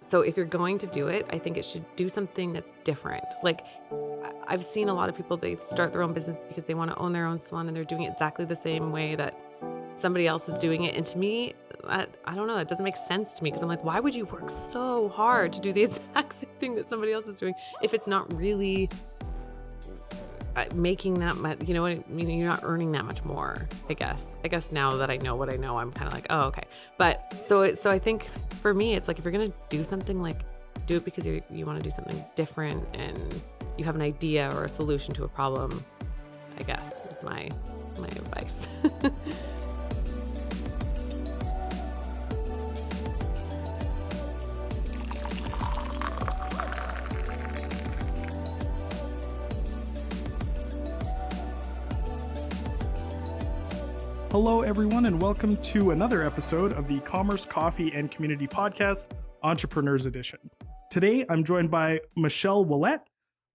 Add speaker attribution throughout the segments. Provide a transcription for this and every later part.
Speaker 1: So if you're going to do it, I think it should do something that's different. Like I've seen a lot of people, they start their own business because they want to own their own salon and they're doing it exactly the same way that somebody else is doing it. And to me, I don't know, it doesn't make sense to me because I'm like, why would you work so hard to do the exact same thing that somebody else is doing if it's not really making that much, you know what I mean? You're not earning that much more, I guess. I guess now that I know what I know, I'm kind of like, oh, okay. But so I think for me, it's like, if you're going to do something, like do it because you want to do something different and you have an idea or a solution to a problem, I guess is my advice.
Speaker 2: Hello, everyone, and welcome to another episode of the Commerce, Coffee, and Community Podcast, Entrepreneurs Edition. Today, I'm joined by Michelle Ouellett,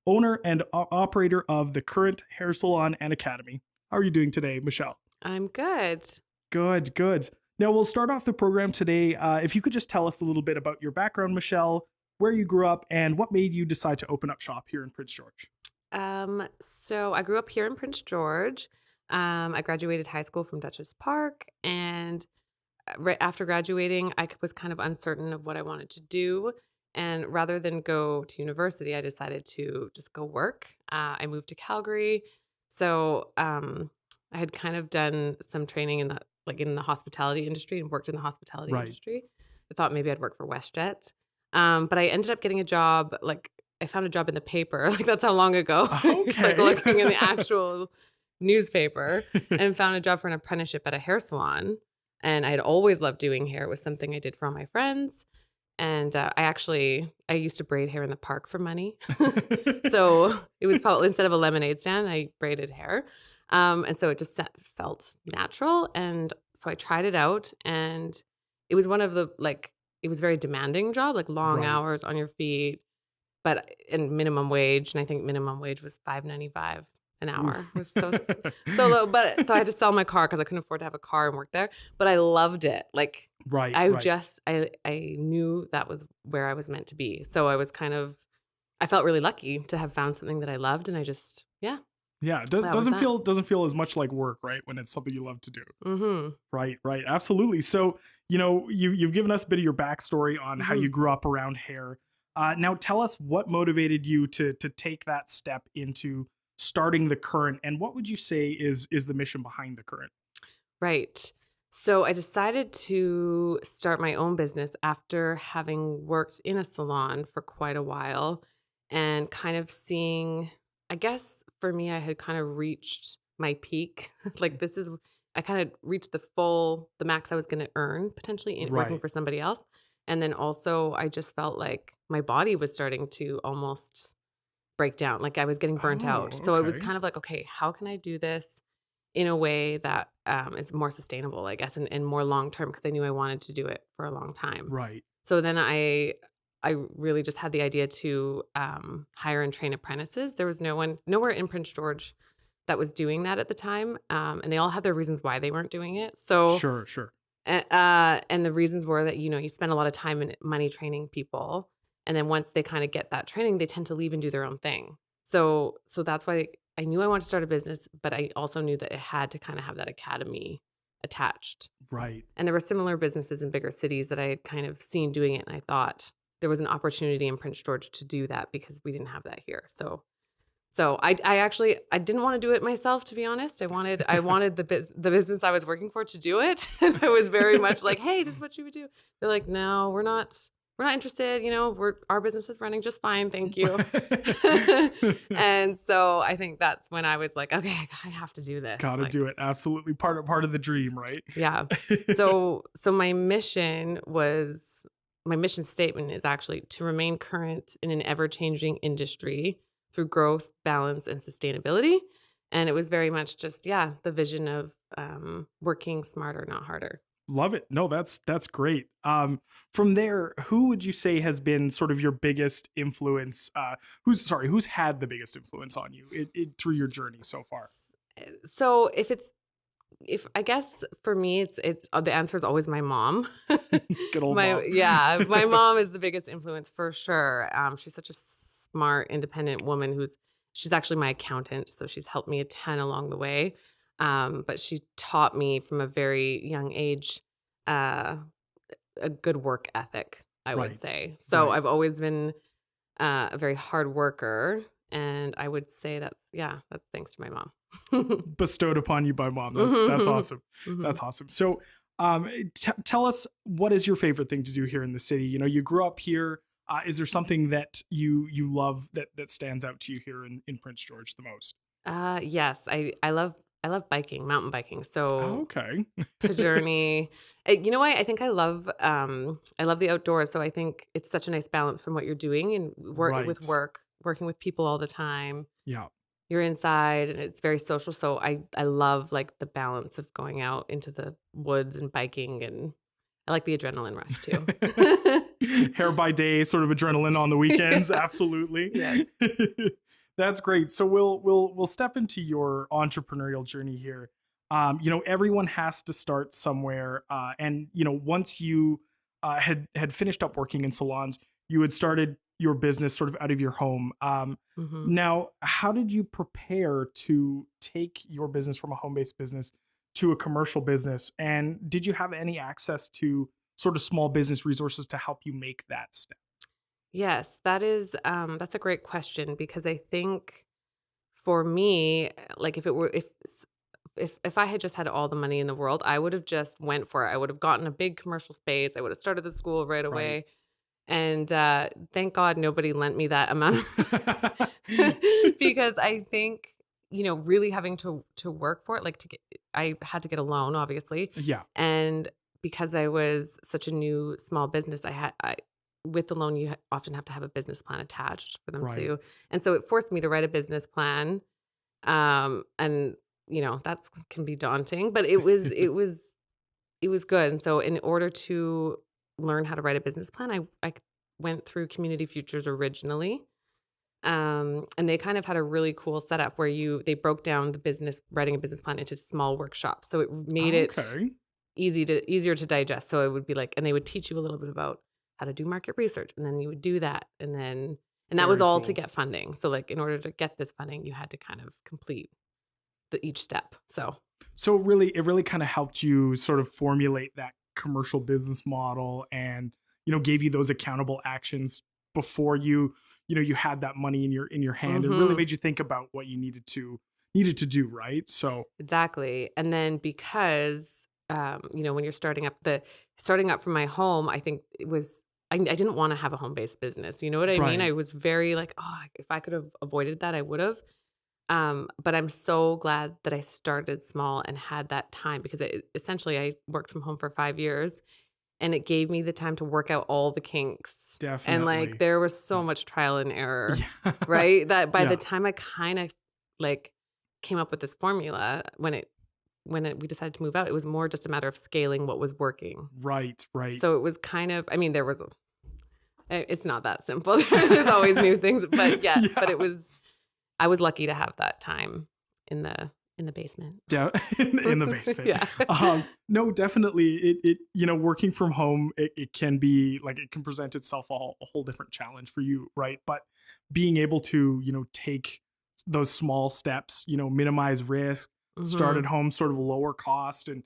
Speaker 2: owner and operator of the Current Hair Salon and Academy. How are you doing today, Michelle?
Speaker 1: I'm good.
Speaker 2: Good. Now, we'll start off the program today. If you could just tell us a little bit about your background, Michelle, where you grew up, and what made you decide to open up shop here in Prince George.
Speaker 1: So I grew up here in Prince George. I graduated high school from Dutchess Park, and right after graduating, I was kind of uncertain of what I wanted to do. And rather than go to university, I decided to just go work. I moved to Calgary. So I had kind of done some training in the hospitality industry and worked in the hospitality industry. I thought maybe I'd work for WestJet. But I ended up getting a job, I found a job in the paper. That's how long ago.
Speaker 2: Okay.
Speaker 1: Looking in the actual newspaper and found a job for an apprenticeship at a hair salon. And I had always loved doing hair. It was something I did for all my friends. And I used to braid hair in the park for money. So it was probably, instead of a lemonade stand, I braided hair. And so it just felt natural. And so I tried it out, and it was one of the, it was a very demanding job, long hours on your feet, and minimum wage. And I think minimum wage was $5.95 an hour. It was so low. But so I had to sell my car because I couldn't afford to have a car and work there. But I loved it. I knew that was where I was meant to be. So I felt really lucky to have found something that I loved, and I just, yeah.
Speaker 2: Yeah, doesn't feel as much like work, right? When it's something you love to do.
Speaker 1: Mm-hmm.
Speaker 2: Right, absolutely. So, you've given us a bit of your backstory on how you grew up around hair. Now, tell us what motivated you to take that step into starting the Current, and what would you say is the mission behind the Current?
Speaker 1: Right. So I decided to start my own business after having worked in a salon for quite a while, and kind of seeing, I guess for me, I had kind of reached my peak. I kind of reached the max I was going to earn potentially in working for somebody else. And then also I just felt like my body was starting to almost break down. I was getting burnt out. So it was kind of like, okay, how can I do this in a way that is more sustainable, I guess, and more long-term, because I knew I wanted to do it for a long time.
Speaker 2: Right.
Speaker 1: So then I really just had the idea to hire and train apprentices. There was nowhere in Prince George that was doing that at the time. And they all had their reasons why they weren't doing it. So
Speaker 2: Sure.
Speaker 1: And the reasons were that, you spend a lot of time and money training people. And then once they kind of get that training, they tend to leave and do their own thing. So that's why I knew I wanted to start a business, but I also knew that it had to kind of have that academy attached.
Speaker 2: Right.
Speaker 1: And there were similar businesses in bigger cities that I had kind of seen doing it. And I thought there was an opportunity in Prince George to do that because we didn't have that here. So I didn't want to do it myself, to be honest. I wanted the business I was working for to do it. And I was very much like, hey, this is what you would do. They're like, no, we're not interested. Our business is running just fine. Thank you. And so I think that's when I was like, okay, I have to do this.
Speaker 2: Gotta do it. Absolutely. Part of the dream, right?
Speaker 1: Yeah. So my mission statement is actually to remain current in an ever-changing industry through growth, balance, and sustainability. And it was very much just, the vision of working smarter, not harder.
Speaker 2: Love it. No, that's great. From there, who would you say has been sort of your biggest influence? Who's had the biggest influence on you through your journey so far?
Speaker 1: So if it's if I guess for me, the answer is always my mom.
Speaker 2: Good old mom.
Speaker 1: My mom is the biggest influence for sure. She's such a smart, independent woman she's actually my accountant, so she's helped me a ton along the way. But she taught me from a very young age uh, a good work ethic, I would
Speaker 2: Right.
Speaker 1: say. So
Speaker 2: Right.
Speaker 1: I've always been a very hard worker, and I would say that's thanks to my mom.
Speaker 2: Bestowed upon you by mom. That's
Speaker 1: Mhm.
Speaker 2: awesome.
Speaker 1: Mhm.
Speaker 2: That's awesome. So, tell us, what is your favorite thing to do here in the city? You grew up here. Is there something that you love that stands out to you here in Prince George the most?
Speaker 1: Yes, I love biking, mountain biking.
Speaker 2: Oh,
Speaker 1: So
Speaker 2: okay.
Speaker 1: to journey, you know what? I think I love the outdoors. So I think it's such a nice balance from what you're doing and
Speaker 2: Right.
Speaker 1: working with people all the time.
Speaker 2: Yeah.
Speaker 1: You're inside and it's very social. So I love like the balance of going out into the woods and biking, and I like the adrenaline rush too.
Speaker 2: Hair by day, sort of adrenaline on the weekends.
Speaker 1: Yeah.
Speaker 2: Absolutely.
Speaker 1: Yes.
Speaker 2: That's great. So we'll step into your entrepreneurial journey here. Everyone has to start somewhere, and once you had finished up working in salons, you had started your business sort of out of your home.
Speaker 1: Hmm.
Speaker 2: Now, how did you prepare to take your business from a home-based business to a commercial business? And did you have any access to sort of small business resources to help you make that step?
Speaker 1: Yes, that's a great question because I think for me, like if it were if I had just had all the money in the world, I would have just went for it. I would have gotten a big commercial space. I would have started the school right
Speaker 2: Right.
Speaker 1: away. And thank God nobody lent me that amount because I think, really having to work for it, like I had to get a loan, obviously.
Speaker 2: Yeah.
Speaker 1: And because I was such a new small business, with the loan, often have to have a business plan attached for them
Speaker 2: Right.
Speaker 1: to. And so it forced me to write a business plan. And that's can be daunting, but it was good. And so in order to learn how to write a business plan, I went through Community Futures originally. And they kind of had a really cool setup where they broke down writing a business plan into small workshops. So it made it
Speaker 2: Okay.
Speaker 1: easier to digest. So it would be like, and they would teach you a little bit about how to do market research, and then you would do that. And that was
Speaker 2: Very
Speaker 1: all to
Speaker 2: cool.
Speaker 1: get funding. So like in order to get this funding, you had to kind of complete each step. So
Speaker 2: So it really kind of helped you sort of formulate that commercial business model, and gave you those accountable actions before you had that money in your hand, and really
Speaker 1: mhm.
Speaker 2: made you think about what you needed to do, right? So
Speaker 1: Exactly. And then because, when you're starting up from my home, I think I didn't want to have a home based business. You know what I mean? I
Speaker 2: right.
Speaker 1: was very like, oh, if I could have avoided that, I would have. But I'm so glad that I started small and had that time because essentially I worked from home for 5 years, and it gave me the time to work out all the kinks. And like
Speaker 2: Definitely.
Speaker 1: there was so
Speaker 2: Yeah.
Speaker 1: much trial and error,
Speaker 2: Yeah.
Speaker 1: right? That by the
Speaker 2: Yeah.
Speaker 1: time I kind of like came up with this formula, we decided to move out, it was more just a matter of scaling what was working.
Speaker 2: Right. Right.
Speaker 1: So it was kind of, I mean, it's not that simple. There's always new things, but yeah, but
Speaker 2: Yeah.
Speaker 1: I was lucky to have that time in the basement.
Speaker 2: In the basement.
Speaker 1: Yeah.
Speaker 2: No, definitely. Working from home, it can be like, it can present itself a whole different challenge for you, right? But being able to, take those small steps, minimize risk, start at
Speaker 1: Mhm.
Speaker 2: home, sort of lower cost, and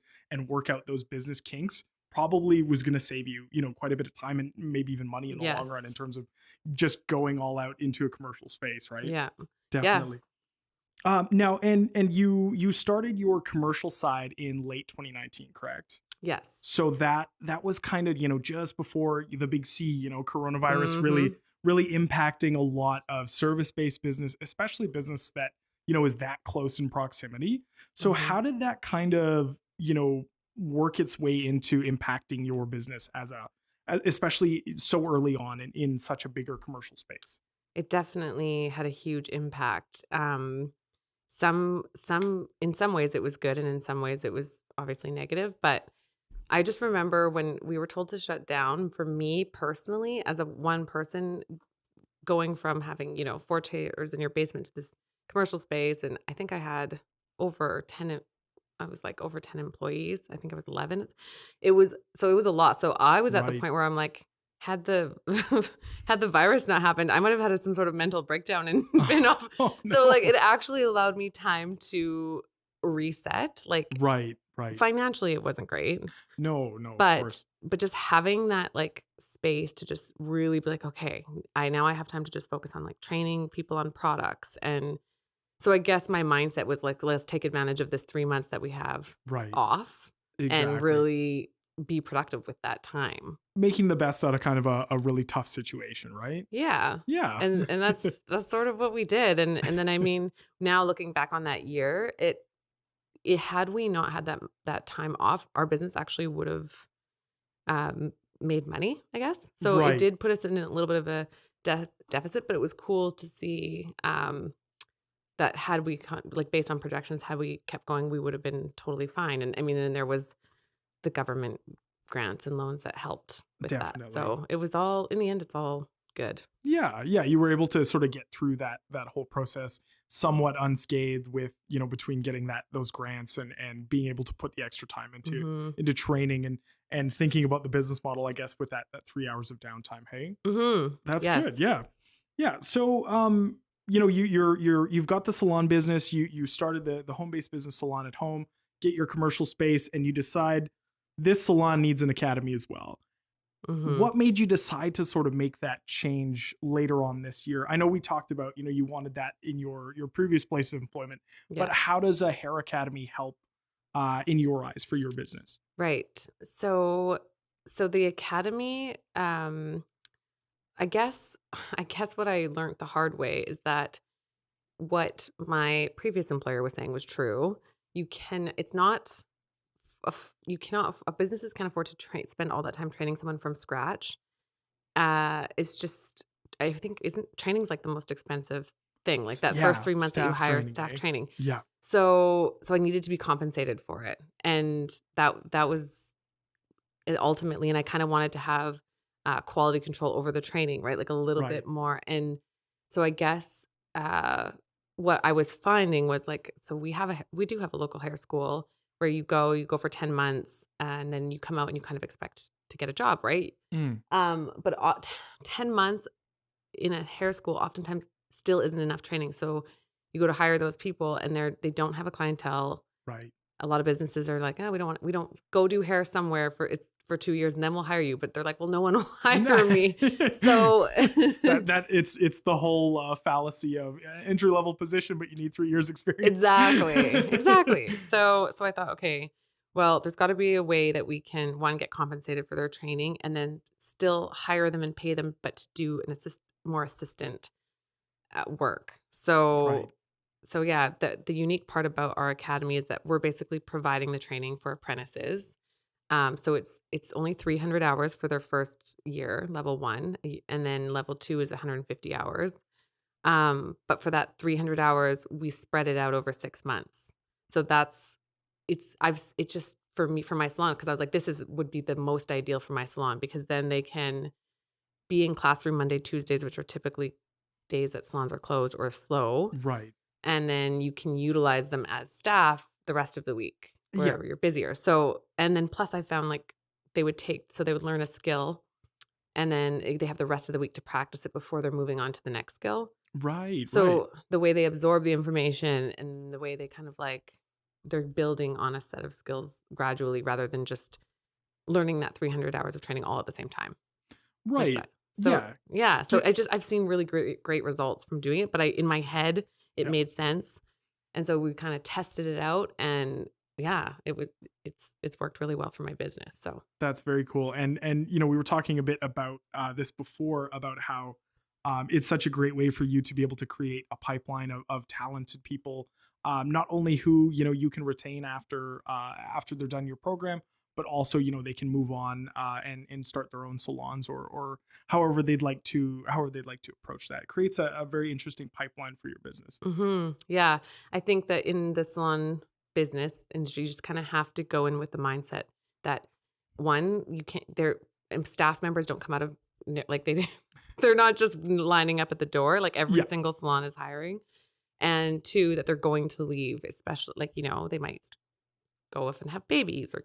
Speaker 2: work out those business kinks, probably was going to save you, quite a bit of time and maybe even money in the long
Speaker 1: Yes.
Speaker 2: run, in terms of just going all out into a commercial space, right?
Speaker 1: Yeah. Yeah.
Speaker 2: Definitely. Now, and you started your commercial side in late 2019, correct?
Speaker 1: Yes.
Speaker 2: So that was kind of, just before the big C, coronavirus really
Speaker 1: Mhm.
Speaker 2: really impacting a lot of service-based business, especially business that, is that close in proximity. So
Speaker 1: Mhm.
Speaker 2: how did that kind of, work its way into impacting your business especially so early on in such a bigger commercial space?
Speaker 1: It definitely had a huge impact. In some ways it was good, and in some ways it was obviously negative, but I just remember when we were told to shut down, for me personally, as a one person going from having, 4 chairs in your basement to this commercial space, and I think I had over 10 I was like over 10 employees. I think I was 11. It was a lot. So I was at the
Speaker 2: Right.
Speaker 1: point where I'm like, had the had the virus not happened, I might have had some sort of mental breakdown and been off.
Speaker 2: Oh,
Speaker 1: So like
Speaker 2: no.
Speaker 1: it actually allowed me time to reset. Like
Speaker 2: Right, right.
Speaker 1: financially it wasn't great,
Speaker 2: No, no, of
Speaker 1: but
Speaker 2: course.
Speaker 1: just having that like space to just really be like, okay, I have time to just focus on like training people on products. And so I guess my mindset was like, let's take advantage of this 3 months that we have
Speaker 2: Right.
Speaker 1: off and
Speaker 2: Exactly.
Speaker 1: really be productive with that time.
Speaker 2: Making the best out of kind of a really tough situation, right?
Speaker 1: Yeah.
Speaker 2: Yeah.
Speaker 1: And that's sort of what we did. And then I mean, now looking back on that year, it had we not had that time off, our business actually would have um made money, I guess. So it
Speaker 2: Right.
Speaker 1: did put us in a little bit of a deficit, but it was cool to see that had we like based on projections, had we kept going, we would have been totally fine. And I mean, and there was the government grants and loans that helped with that.
Speaker 2: Definitely.
Speaker 1: So it was all in the end, it's all good.
Speaker 2: Yeah, yeah, you were able to sort of get through that whole process somewhat unscathed with, between getting those grants and being able to put the extra time into
Speaker 1: Mhm.
Speaker 2: training and thinking about the business model, I guess, with that 3 hours of downtime. Hey,
Speaker 1: Mhm.
Speaker 2: that's good.
Speaker 1: Yes.
Speaker 2: Yeah. Yeah. So you've got the salon business, you started the home-based business salon at home, get your commercial space, and you decide this salon needs an academy as well.
Speaker 1: Mhm.
Speaker 2: What made you decide to sort of make that change later on this year? I know we talked about, you wanted that in your previous place of employment, but
Speaker 1: Yeah.
Speaker 2: how does a hair academy help in your eyes for your business?
Speaker 1: Right. So the academy, I guess I guess what I learned the hard way is that what my previous employer was saying was true. It's not you cannot businesses can't afford to spend all that time training someone from scratch. It's just I think isn't training's like the most expensive thing. Like that first
Speaker 2: Yeah,
Speaker 1: 3 months that you
Speaker 2: staff
Speaker 1: hire
Speaker 2: training,
Speaker 1: staff
Speaker 2: eh?
Speaker 1: training.
Speaker 2: Yeah,
Speaker 1: So I needed to be compensated for it. And that was it ultimately, and I kinda wanted to have, quality control over the training, right? Like, a little
Speaker 2: right,
Speaker 1: bit more, and so I guess, uh, what I was finding was, like so we do have a local hair school where you go for 10 months, and then you come out and you kind of expect to get a job, right?
Speaker 2: mm,
Speaker 1: But 10 months in a hair school oftentimes still isn't enough training, so you go to hire those people, and they don't have a clientele.
Speaker 2: right.
Speaker 1: A lot of businesses are like, "Oh, we don't go do hair somewhere for 2 years and then we'll hire you," but they're like, "Well, no one will
Speaker 2: No.
Speaker 1: hire me." So
Speaker 2: It's the whole fallacy of entry level position, but you need 3 years experience.
Speaker 1: exactly, exactly. So I thought, "Okay, well, there's gotta be a way that we can, 1, get compensated for their training and then still hire them and pay them, but to do an more assistant at work."
Speaker 2: Right.
Speaker 1: So yeah, the unique part about our academy is that we're basically providing the training for apprentices. So it's only 300 hours for their first year, level 1, and then level 2 is 150 hours. But for that 300 hours, we spread it out over 6 months. So it's just for me, for my salon, because I was like, this is would be the most ideal for my salon because then they can be in classroom Monday, Tuesdays, which are typically days that salons are closed or slow,
Speaker 2: Right.
Speaker 1: and then you can utilize them as staff the rest of the week
Speaker 2: Yeah.
Speaker 1: wherever you're busier. So, and then plus I found like they would learn a skill and then they have the rest of the week to practice it before they're moving on to the next skill.
Speaker 2: Right. Right.
Speaker 1: So the way they absorb the information and the way they kind of like they're building on a set of skills gradually rather than just learning that 300 hours of training all at the same time like
Speaker 2: Right.
Speaker 1: that. So
Speaker 2: Yeah.
Speaker 1: yeah, so
Speaker 2: Do,
Speaker 1: I've seen really great results from doing it, but I in my head it
Speaker 2: yeah.
Speaker 1: made sense. And so we kinda tested it out and yeah, it's worked really well for my business, so
Speaker 2: That's very cool. And we were talking a bit about this before about how it's such a great way for you to be able to create a pipeline of talented people, not only who you can retain after they're done your program, but also they can move on and start their own salons or however they'd like to approach that. It creates a very interesting pipeline for your business.
Speaker 1: mhm, yeah. I think that in the salon business industry, you just kinda have to go in with the mindset that, 1, you can't staff members don't come out of like, they they're not just lining up at the door, like, every
Speaker 2: Yeah.
Speaker 1: single salon is hiring, and 2, that they're going to leave, especially like, they might go off and have babies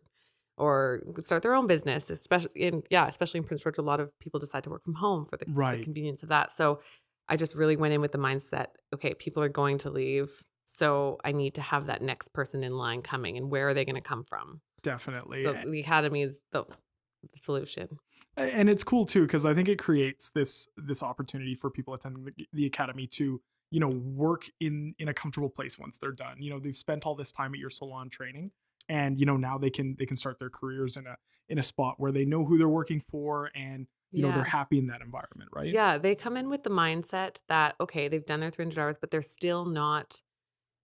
Speaker 1: or start their own business, especially in Prince George, a lot of people decide to work from home for the
Speaker 2: Right.
Speaker 1: convenience of that. So I just really went in with the mindset, okay, people are going to leave. So I need to have that next person in line coming, and where are they going to come from?
Speaker 2: Definitely.
Speaker 1: So the academy is the solution.
Speaker 2: And it's cool too, because I think it creates this opportunity for people attending the academy to, work in a comfortable place once they're done. They've spent all this time at your salon training, and now they can start their careers in a spot where they know who they're working for, and they're happy in that environment, right?
Speaker 1: Yeah, they come in with the mindset that, okay, they've done their 300 hours, but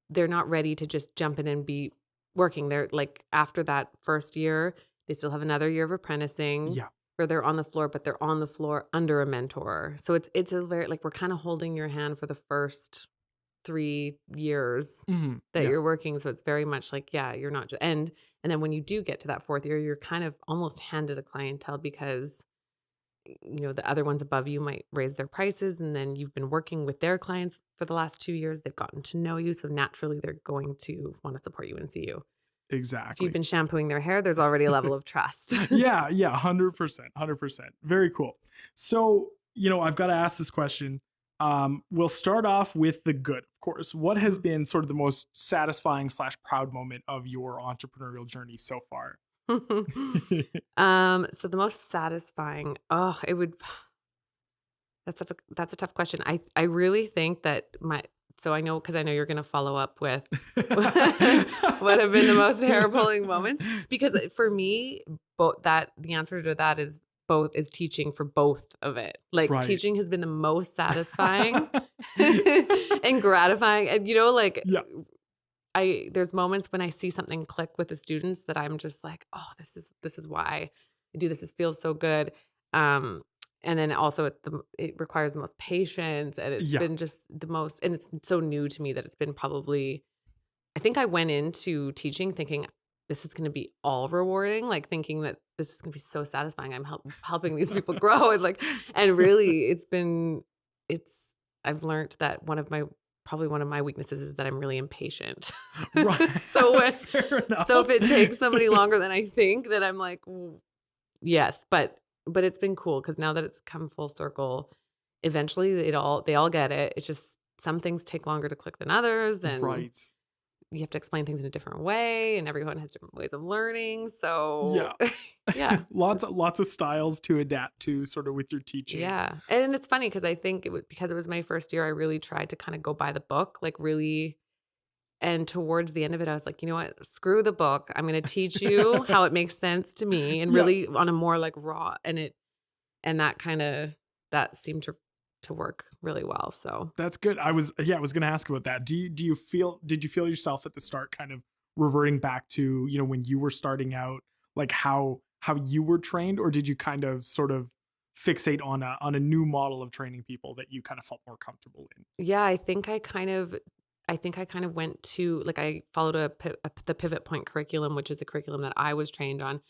Speaker 1: they're not ready to just jump in and be working. They're like, after that first year, they still have another year of apprenticing.
Speaker 2: Yeah.
Speaker 1: Where they're on the floor, but they're on the floor under a mentor. So it's a very, like, we're kind of holding your hand for the first 3 years that you're working. So it's very much like, yeah, you're not just, and then when you do get to that 4th year, you're kind of almost handed a clientele, because the other ones above you might raise their prices, and then you've been working with their clients for the last 2 years. They've gotten to know you, so naturally they're going to want to support you and see you. If
Speaker 2: Exactly.
Speaker 1: you've been shampooing their hair, there's already a level of trust.
Speaker 2: Yeah, 100%. Very cool. So, I've got to ask this question. We'll start off with the good, of course. What has been sort of the most satisfying / proud moment of your entrepreneurial journey so far?
Speaker 1: So the most satisfying, that's a tough question. I really think that so I know, because I know you're going to follow up with what have been the most hair pulling moments, because for me, the answer to that is teaching for both of it. Like,
Speaker 2: Right.
Speaker 1: teaching has been the most satisfying and gratifying. And
Speaker 2: Yeah.
Speaker 1: there's moments when I see something click with the students that I'm just like, oh, this is why I do this. This feels so good. And then also it requires the most patience, and it's been just the most, and it's so new to me that it's been probably, I think I went into teaching thinking this is going to be all rewarding, like thinking that this is going to be so satisfying. I'm helping these people grow, and really I've learned that one of my weaknesses is that I'm really impatient.
Speaker 2: Right. Fair enough.
Speaker 1: So if it takes somebody longer than I think, then I'm like, yes, but it's been cool, because now that it's come full circle, eventually they all get it. It's just some things take longer to click than others, and
Speaker 2: Right.
Speaker 1: you have to explain things in a different way, and everyone has different ways of learning. So yeah.
Speaker 2: Lots of styles to adapt to, sort of, with your teaching.
Speaker 1: Yeah. And it's funny, because I think because it was my first year, I really tried to kind of go by the book, like really. And towards the end of it, I was like, you know what? Screw the book. I'm going to teach you how it makes sense to me, and really on a more like raw, and that seemed to work really well. So
Speaker 2: That's good. I was going to ask about that. Did you feel yourself at the start kind of reverting back to, when you were starting out, like how you were trained, or did you kind of sort of fixate on a new model of training people that you kind of felt more comfortable in?
Speaker 1: yeah, I think I kind of went to, like, I followed the Pivot Point curriculum, which is a curriculum that I was trained on,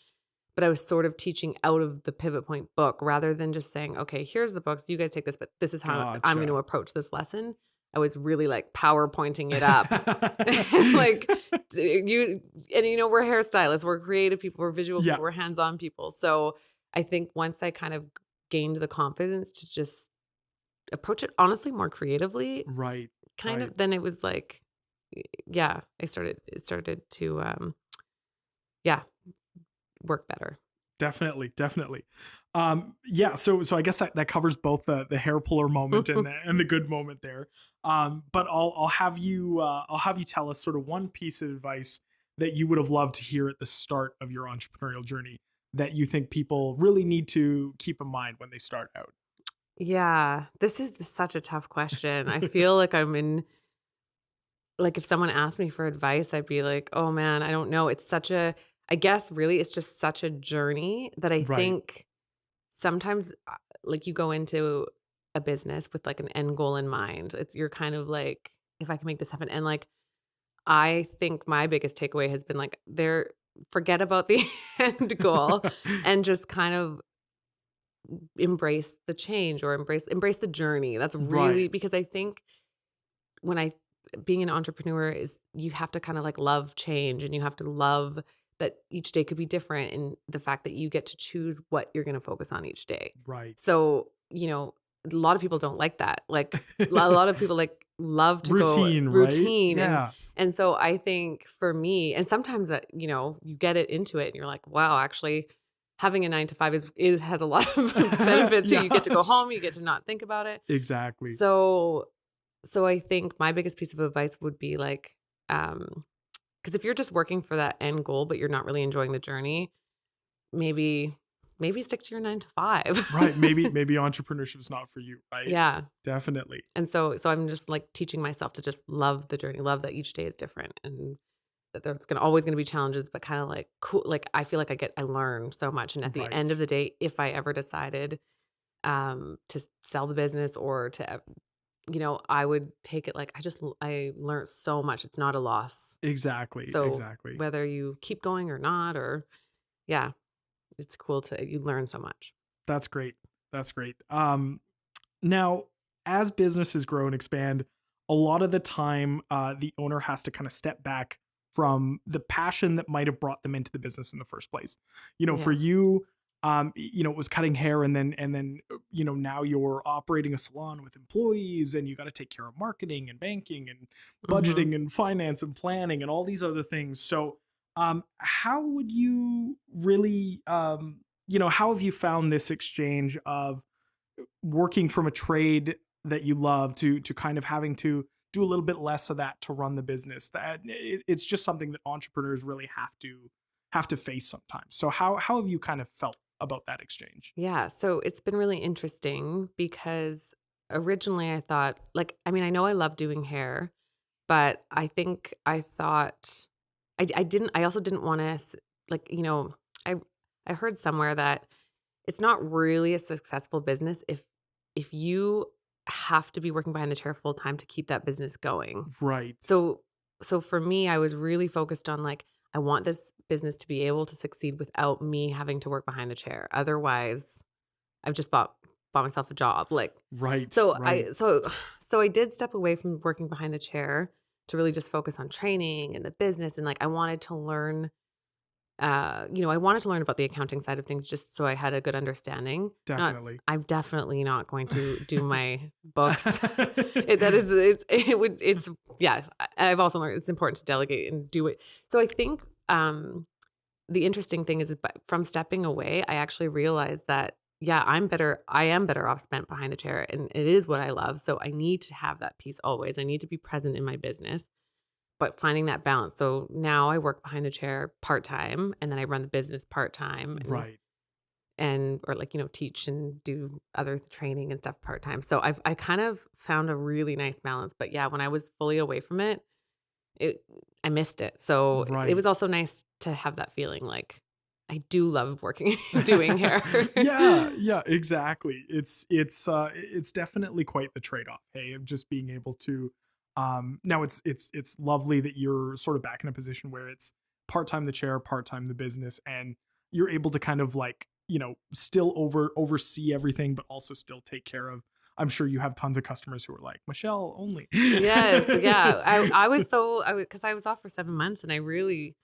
Speaker 1: but I was sort of teaching out of the Pivot Point book, rather than just saying, okay, here's the books, you guys take this, but this is how I'm going to approach this lesson. I was really like PowerPointing it up. Like, we're hairstylists, we're creative people, we're visual people, we're hands-on people. So I think once I kind of gained the confidence to just approach it honestly more creatively,
Speaker 2: Right.
Speaker 1: kind of, then it was like, yeah, it started to work better.
Speaker 2: Definitely. So I guess that covers both the hair puller moment and the good moment there. But I'll have you tell us sort of one piece of advice that you would have loved to hear at the start of your entrepreneurial journey that you think people really need to keep in mind when they start out.
Speaker 1: Yeah, this is such a tough question. I feel like if someone asked me for advice, I'd be like, oh man, I don't know. I guess really it's just such a journey that I think sometimes, like, you go into a business with like an end goal in mind. You're kind of like, if I can make this happen. And like, I think my biggest takeaway has been like, forget about the end goal and just kind of embrace the change, or embrace the journey. That's really, because I think when being an entrepreneur is you have to kind of like love change, and you have to love that each day could be different, and the fact that you get to choose what you're going to focus on each day.
Speaker 2: Right.
Speaker 1: So, a lot of people don't like that. Like a lot of people like love to go
Speaker 2: Routine, right?
Speaker 1: routine.
Speaker 2: Yeah.
Speaker 1: And so I think for me, and sometimes that, you get it into it and you're like, wow, actually having a 9 to 5 has a lot of benefits.
Speaker 2: Yeah.
Speaker 1: You get to go home, you get to not think about it.
Speaker 2: Exactly.
Speaker 1: So I think my biggest piece of advice would be like, because if you're just working for that end goal, but you're not really enjoying the journey, maybe stick to your 9 to 5.
Speaker 2: Right. Maybe entrepreneurship is not for you. Right.
Speaker 1: Yeah.
Speaker 2: Definitely.
Speaker 1: And so I'm just like teaching myself to just love the journey, love that each day is different, and that there's always going to be challenges, but kind of like cool. Like I feel like I learn so much. And at the end of the day, if I ever decided to sell the business or to, I would take it like I learned so much. It's not a loss.
Speaker 2: Exactly.
Speaker 1: So
Speaker 2: Exactly.
Speaker 1: whether you keep going or not, or yeah, it's cool you learn so much.
Speaker 2: That's great. That's great. Now, as businesses grow and expand, a lot of the time, the owner has to kind of step back from the passion that might have brought them into the business in the first place. For you, it was cutting hair, and then now you're operating a salon with employees, and you got to take care of marketing and banking and budgeting and finance and planning and all these other things. So, how would you really, how have you found this exchange of working from a trade that you love to kind of having to do a little bit less of that to run the business? That it's just something that entrepreneurs really have to face sometimes. So how have you kind of felt about that exchange?
Speaker 1: Yeah. So it's been really interesting because originally I thought, I know I love doing hair, but I think I thought I also didn't want to, I heard somewhere that it's not really a successful business if you have to be working behind the chair full time to keep that business going.
Speaker 2: Right.
Speaker 1: So for me, I was really focused on like, I want this business to be able to succeed without me having to work behind the chair. Otherwise, I've just bought myself a job. Like,
Speaker 2: right.
Speaker 1: So
Speaker 2: right.
Speaker 1: so I did step away from working behind the chair to really just focus on training and the business. And like, I wanted to learn, I wanted to learn about the accounting side of things just so I had a good understanding.
Speaker 2: Definitely.
Speaker 1: I'm definitely not going to do my books. I've also learned it's important to delegate and do it. So I think the interesting thing is from stepping away, I actually realized that, yeah, I am better off spent behind the chair, and it is what I love. So I need to have that piece always. I need to be present in my business, but finding that balance. So now I work behind the chair part-time, and then I run the business part-time.
Speaker 2: Right.
Speaker 1: Or teach and do other training and stuff part-time. So I kind of found a really nice balance. But yeah, when I was fully away from it, I missed it. So it was also nice to have that feeling like I do love working, doing hair.
Speaker 2: Yeah, exactly. It's definitely quite the trade-off, hey, of just being able to, now it's lovely that you're sort of back in a position where it's part-time the chair, part-time the business, and you're able to kind of like, still oversee everything, but also still take care of. I'm sure you have tons of customers who are like, Michelle only.
Speaker 1: Yes. Yeah. Because I was off for 7 months, and I really,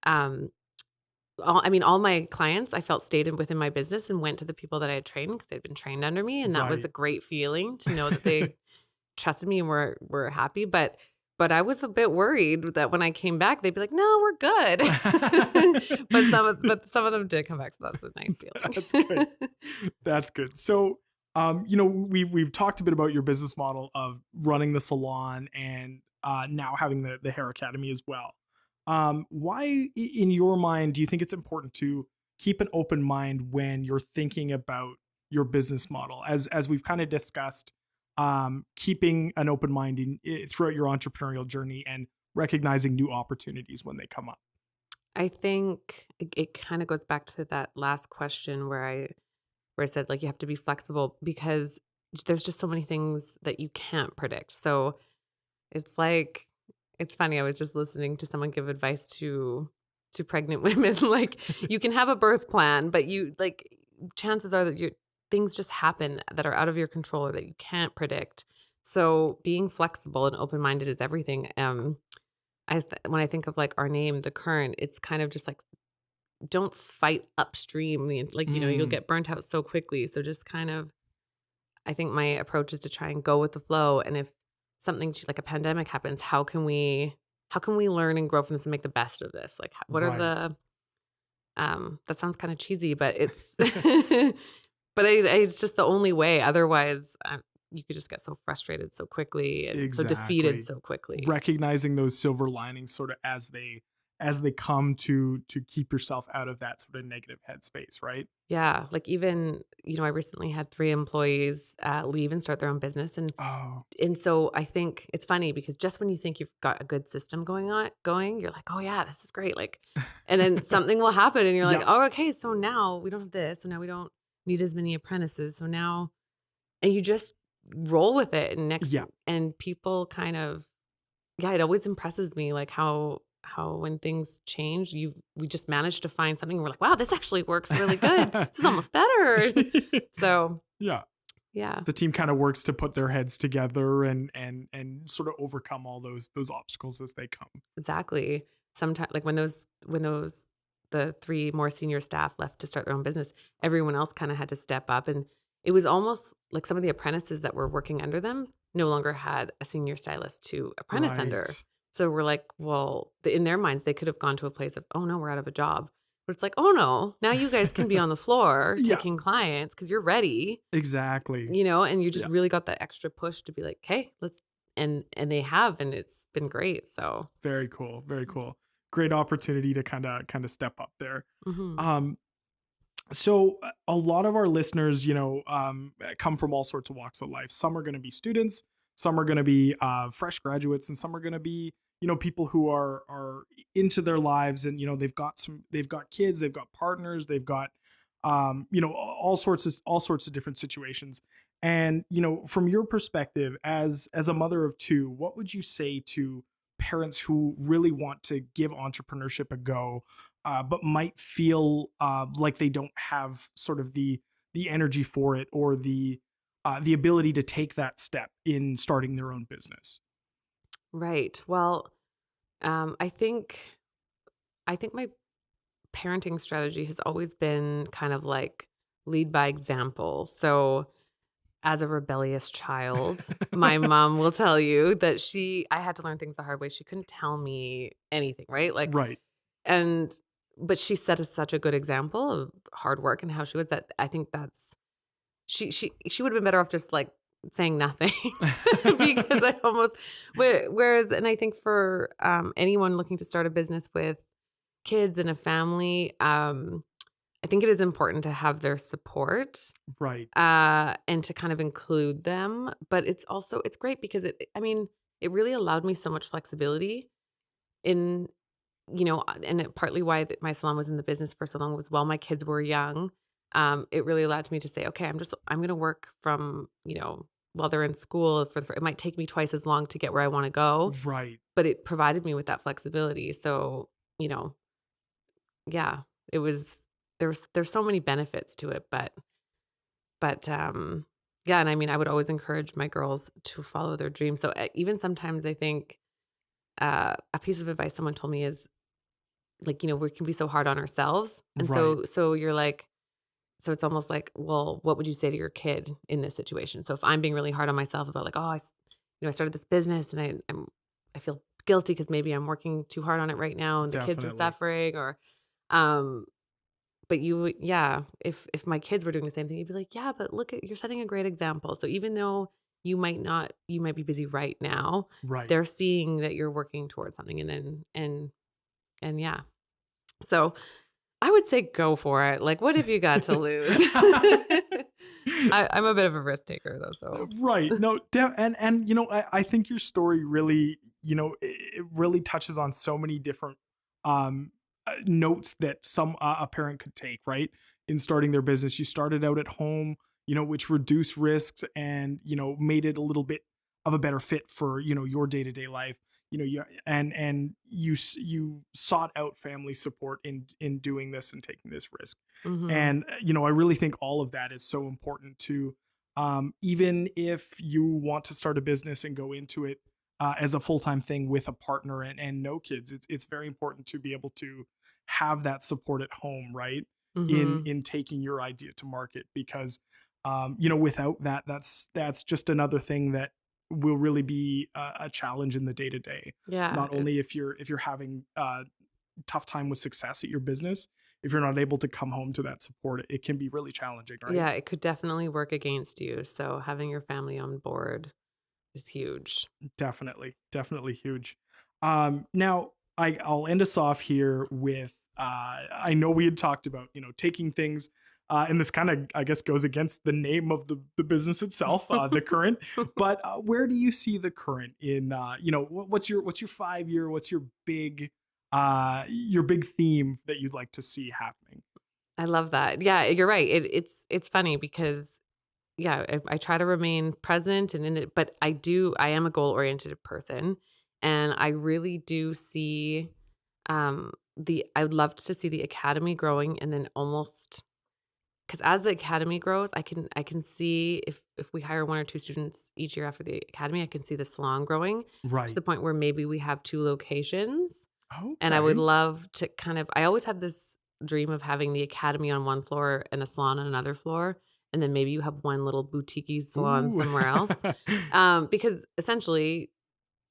Speaker 1: all my clients I felt stayed within my business and went to the people that I had trained because they'd been trained under me. And that was a great feeling to know that they trusted me and were happy. But I was a bit worried that when I came back, they'd be like, no, we're good. but some of them did come back. So that's a nice feeling.
Speaker 2: That's good. That's good. So, we've talked a bit about your business model of running the salon and now having the hair academy as well. Why, in your mind, do you think it's important to keep an open mind when you're thinking about your business model? As we've kind of discussed, keeping an open mind throughout your entrepreneurial journey and recognizing new opportunities when they come up.
Speaker 1: I think it kind of goes back to that last question where I said, like, you have to be flexible because there's just so many things that you can't predict. So it's like, it's funny. I was just listening to someone give advice to pregnant women. Like, you can have a birth plan, but chances are that things just happen that are out of your control or that you can't predict, So being flexible and open-minded is everything. When I think of like our name, the Current, it's kind of just like don't fight upstream. Like, you'll
Speaker 2: Mm,
Speaker 1: get burnt out so quickly. So just kind of, I think my approach is to try and go with the flow. And if something like a pandemic happens, how can we learn and grow from this and make the best of this? Like, what are
Speaker 2: right.
Speaker 1: the that sounds kind of cheesy, but it's but it's just the only way. Otherwise, you could just get so frustrated so quickly and so defeated
Speaker 2: Exactly.
Speaker 1: so quickly.
Speaker 2: Recognizing those silver linings sort of as they come to keep yourself out of that sort of negative headspace, right?
Speaker 1: Yeah, like even, I recently had 3 employees, leave and start their own business,
Speaker 2: Oh,
Speaker 1: and so I think it's funny because just when you think you've got a good system going, you're like, "Oh, yeah, this is great," like and then something will happen and you're like,
Speaker 2: yeah,
Speaker 1: "Oh, okay, so now we don't have this, so now we don't need as many apprentices, so now" and you just roll with it,
Speaker 2: yeah.
Speaker 1: and people kind of yeah, it always impresses me, like, how when things change, we just managed to find something, we're like, "Wow, this actually works really good. This is almost better." So,
Speaker 2: Yeah.
Speaker 1: yeah,
Speaker 2: The team kind of works to put their heads together and sort of overcome all those obstacles as they come.
Speaker 1: exactly. Sometimes, like, when those the 3 more senior staff left to start their own business, everyone else kinda had to step up, and it was almost like some of the apprentices that were working under them no longer had a senior stylist to apprentice under.
Speaker 2: Right.
Speaker 1: So we're like, well, in their minds, they could have gone to a place of, "Oh, no, we're out of a job." But it's like, "Oh, no, now you guys can be on the floor
Speaker 2: Yeah,
Speaker 1: taking clients because 'cause you're ready."
Speaker 2: exactly.
Speaker 1: And you just
Speaker 2: Yeah.
Speaker 1: really got that extra push to be like, "Okay, let's" and they have, and it's been great, so
Speaker 2: Very cool. Very cool. Great opportunity to kind of step up there.
Speaker 1: mhm.
Speaker 2: Um, so a lot of our listeners, come from all sorts of walks of life. Some are going to be students, some are going to be fresh graduates, and some are going to be, people who are into their lives, and they've got kids, they've got partners, they've got, all sorts of different situations. And from your perspective, as a mother of two, what would you say to parents who really want to give entrepreneurship a go, but might feel like they don't have sort of the energy for it, or the ability to take that step in starting their own business?
Speaker 1: Right. Well, I think my parenting strategy has always been kind of like lead by example. So, as a rebellious child, my mom will tell you that I had to learn things the hard way. She couldn't tell me anything, right? Like,
Speaker 2: Right.
Speaker 1: and but she set us such a good example of hard work and how she was that I think that's she would have been better off just like saying nothing because I almost whereas and I think for anyone looking to start a business with kids and a family, I think it is important to have their support,
Speaker 2: Right.
Speaker 1: and to kind of include them. But it's great because I mean, it really allowed me so much flexibility in, and partly why my salon was in the business for so long was while my kids were young. It really allowed me to say, okay, I'm going to work from, while they're in school it might take me twice as long to get where I want to go,
Speaker 2: Right.
Speaker 1: but it provided me with that flexibility. So, you know, yeah, it was there's so many benefits to it, but yeah, and I mean, I would always encourage my girls to follow their dreams. So even sometimes I think a piece of advice someone told me is like, we can be so hard on ourselves, and
Speaker 2: Right.
Speaker 1: so you're like, so it's almost like, well, what would you say to your kid in this situation? So if I'm being really hard on myself about like, oh, I started this business and I feel guilty because maybe I'm working too hard on it right now and the kids are
Speaker 2: Definitely.
Speaker 1: suffering, or um but yeah, if my kids were doing the same thing, you'd be like, "Yeah, but look at you're setting a great example." So even though you might be busy right now,
Speaker 2: Right.
Speaker 1: they're seeing that you're working towards something, and then and yeah. So, I would say go for it. Like, what have you got to lose? I'm a bit of a risk taker though,
Speaker 2: Right.
Speaker 1: so
Speaker 2: No, and I think your story really, it really touches on so many different um notes that a parent could take, right? In starting their business. You started out at home, which reduced risks and, made it a little bit of a better fit for, your day-to-day life. You sought out family support in doing this and taking this risk.
Speaker 1: mhm.
Speaker 2: And I really think all of that is so important to Even if you want to start a business and go into it as a full-time thing with a partner and no kids, it's very important to be able to have that support at home, right?
Speaker 1: Mm-hmm.
Speaker 2: In taking your idea to market, because without that, that's just another thing that will really be a challenge in the day to day.
Speaker 1: Yeah.
Speaker 2: Not only if you're having tough time with success at your business, if you're not able to come home to that support, it can be really challenging, right?
Speaker 1: Yeah, it could definitely work against you. So having your family on board is huge.
Speaker 2: Definitely huge. Now I'll end us off here with I know we had talked about taking things, and this kind of I guess goes against the name of the business itself, the Current. But where do you see the Current in what's your 5 year, what's your big theme that you'd like to see happening?
Speaker 1: I love that. Yeah, you're right. It's funny because yeah, I try to remain present and in it, but I am a goal-oriented person, and I really do see, I would love to see the academy growing and then almost because as the academy grows, I can see if we hire 1 or 2 students each year after the academy, I can see the salon growing to
Speaker 2: Right.
Speaker 1: the point where maybe we have 2 locations, and I would
Speaker 2: Okay.
Speaker 1: love to I always had this dream of having the academy on 1 floor and the salon on another floor, and then maybe you have 1 little boutique-y salon
Speaker 2: Ooh.
Speaker 1: somewhere else. Because essentially,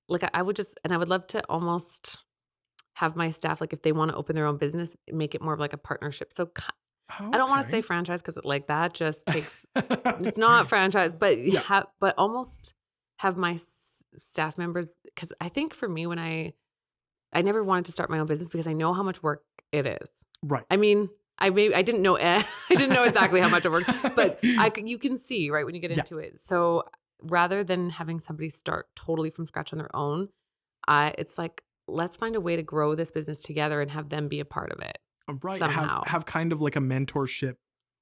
Speaker 1: like, I would just and I would love to almost have my staff, like, if they wanna open their own business, make it more of like a partnership. So, I don't wanna say
Speaker 2: Okay.
Speaker 1: franchise because like, that just takes it's not franchise, but
Speaker 2: Yeah.
Speaker 1: but almost have my staff members because I think for me, when I never wanted to start my own business because I know how much work it is.
Speaker 2: Right.
Speaker 1: I mean, I didn't know I didn't know exactly how much it worked, but you can see, right, when you get
Speaker 2: Yeah.
Speaker 1: into it. So, rather than having somebody start totally from scratch on their own, it's like, let's find a way to grow this business together and have them be a part of it
Speaker 2: Right.
Speaker 1: somehow.
Speaker 2: Have kind of like a mentorship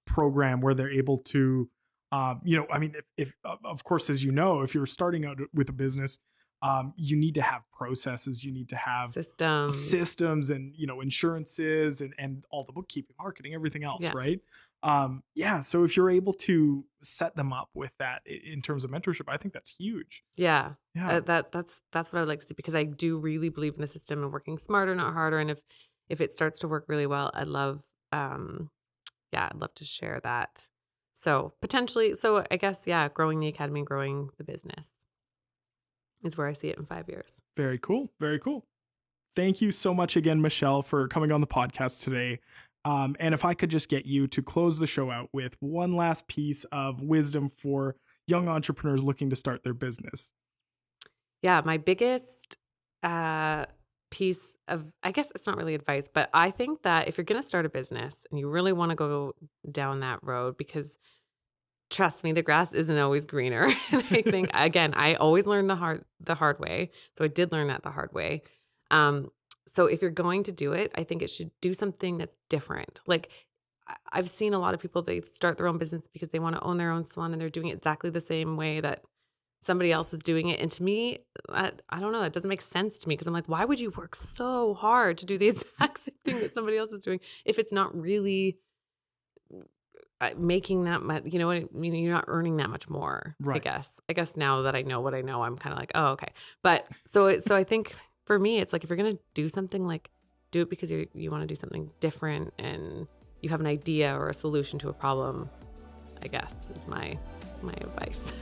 Speaker 2: program where they're able to, I mean, if of course, as you know, if you're starting out with a business, you need to have processes, you need to have
Speaker 1: Systems.
Speaker 2: systems and insurances and all the bookkeeping, marketing, everything else,
Speaker 1: Yeah.
Speaker 2: right? Yeah. So if you're able to set them up with that in terms of mentorship, I think that's huge.
Speaker 1: Yeah.
Speaker 2: Yeah.
Speaker 1: That's what I would like to see because I do really believe in the system and working smarter, not harder. And if it starts to work really well, um I'd love to share that. So potentially, so I guess, yeah, growing the academy and growing the business is where I see it in 5 years.
Speaker 2: Very cool. Very cool. Thank you so much again, Michelle, for coming on the podcast today. And if I could just get you to close the show out with one last piece of wisdom for young entrepreneurs looking to start their business.
Speaker 1: Yeah, my biggest piece of, I guess it's not really advice, but I think that if you're going to start a business and you really want to go down that road, because trust me, the grass isn't always greener. And I think again, I always learn the hard way. So I did learn that the hard way. Um, so if you're going to do it, I think it should do something that's different. Like I've seen a lot of people, they start their own business because they want to own their own salon and they're doing it exactly the same way that somebody else is doing it. And to me, I don't know, it doesn't make sense to me because I'm like, why would you work so hard to do the exact same thing that somebody else is doing if it's not really making that much, you know what I mean? You're not earning that much more, I
Speaker 2: Right.
Speaker 1: guess. I guess now that I know what I know, I'm kind of like, oh, okay. But so I think for me, it's like if you're gonna do something, like do it because you want to do something different and you have an idea or a solution to a problem. I guess is my advice.